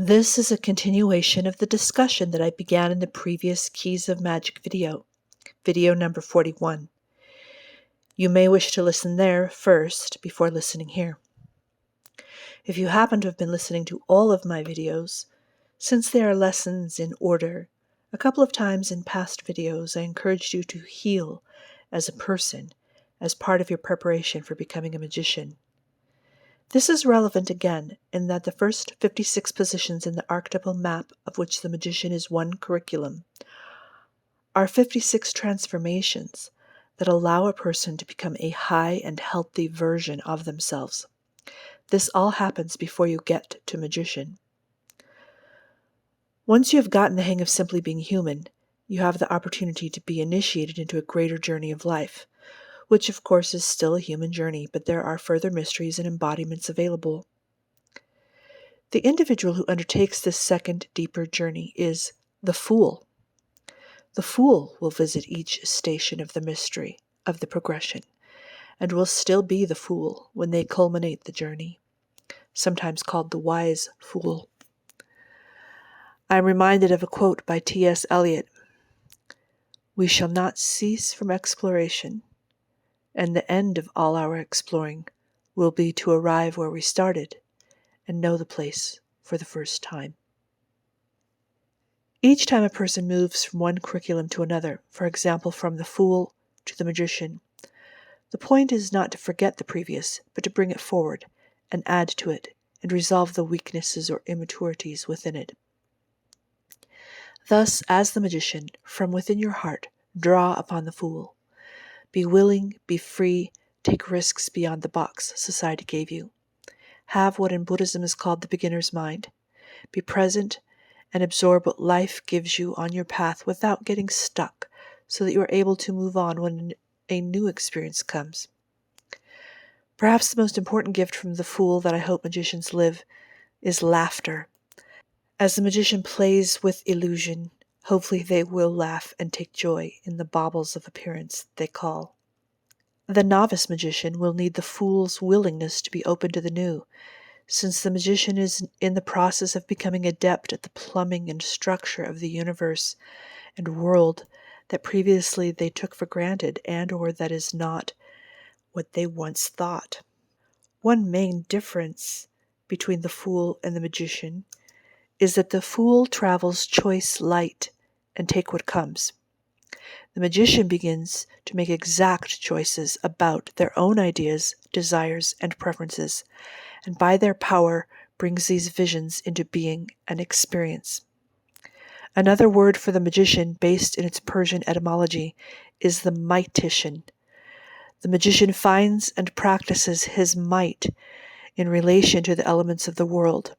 This is a continuation of the discussion that I began in the previous Keys of Magic video number 41. You may wish to listen there first before listening here. If you happen to have been listening to all of my videos, since they are lessons in order, a couple of times in past videos I encouraged you to heal as a person as part of your preparation for becoming a magician. This is relevant again in that the first 56 positions in the archetypal map, of which the magician is one curriculum, are 56 transformations that allow a person to become a high and healthy version of themselves. This all happens before you get to magician. Once you have gotten the hang of simply being human, you have the opportunity to be initiated into a greater journey of life, which of course is still a human journey, but there are further mysteries and embodiments available. The individual who undertakes this second, deeper journey is the Fool. The Fool will visit each station of the mystery, of the progression, and will still be the Fool when they culminate the journey, sometimes called the Wise Fool. I am reminded of a quote by T.S. Elliott: "We shall not cease from exploration, and the end of all our exploring will be to arrive where we started and know the place for the first time." Each time a person moves from one curriculum to another, for example, from the Fool to the Magician, the point is not to forget the previous, but to bring it forward and add to it and resolve the weaknesses or immaturities within it. Thus, as the Magician, from within your heart, draw upon the Fool. Be willing, be free, take risks beyond the box society gave you. Have what in Buddhism is called the beginner's mind. Be present and absorb what life gives you on your path without getting stuck, so that you are able to move on when a new experience comes. Perhaps the most important gift from the Fool that I hope magicians live is laughter. As the magician plays with illusion, hopefully they will laugh and take joy in the baubles of appearance they call. The novice magician will need the Fool's willingness to be open to the new, since the magician is in the process of becoming adept at the plumbing and structure of the universe and world that previously they took for granted and or that is not what they once thought. One main difference between the Fool and the magician is that the Fool travels choice light and take what comes. The magician begins to make exact choices about their own ideas, desires, and preferences, and by their power brings these visions into being and experience. Another word for the magician, based in its Persian etymology, is the mightician. The magician finds and practices his might in relation to the elements of the world.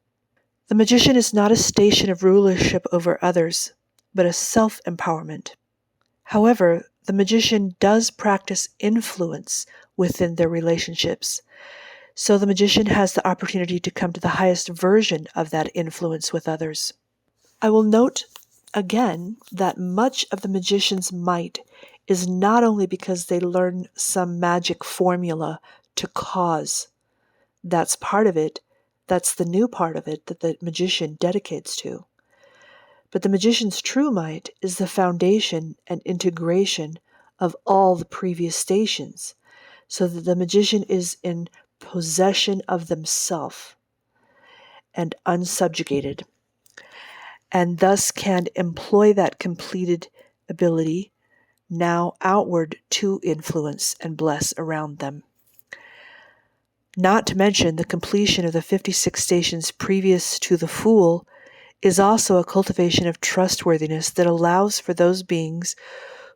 The magician is not a station of rulership over others, but a self-empowerment. However, the magician does practice influence within their relationships, so the magician has the opportunity to come to the highest version of that influence with others. I will note again that much of the magician's might is not only because they learn some magic formula to cause. That's part of it. That's the new part of it that the magician dedicates to. But the magician's true might is the foundation and integration of all the previous stations, so that the magician is in possession of themselves and unsubjugated, and thus can employ that completed ability now outward to influence and bless around them. Not to mention the completion of the 56 stations previous to the Fool is also a cultivation of trustworthiness that allows for those beings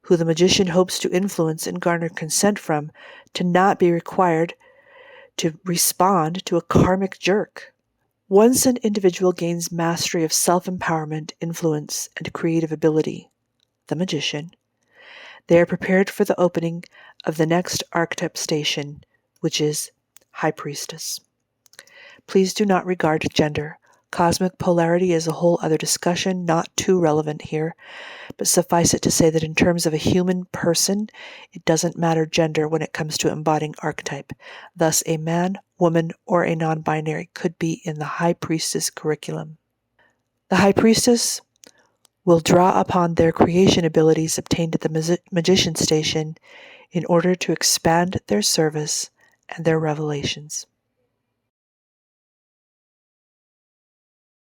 who the magician hopes to influence and garner consent from to not be required to respond to a karmic jerk. Once an individual gains mastery of self-empowerment, influence, and creative ability, the magician, they are prepared for the opening of the next archetype station, which is High Priestess. Please do not regard gender. Cosmic polarity is a whole other discussion, not too relevant here, but suffice it to say that in terms of a human person, it doesn't matter gender when it comes to embodying archetype. Thus, a man, woman, or a non-binary could be in the High Priestess curriculum. The High Priestess will draw upon their creation abilities obtained at the magician station in order to expand their service and their revelations.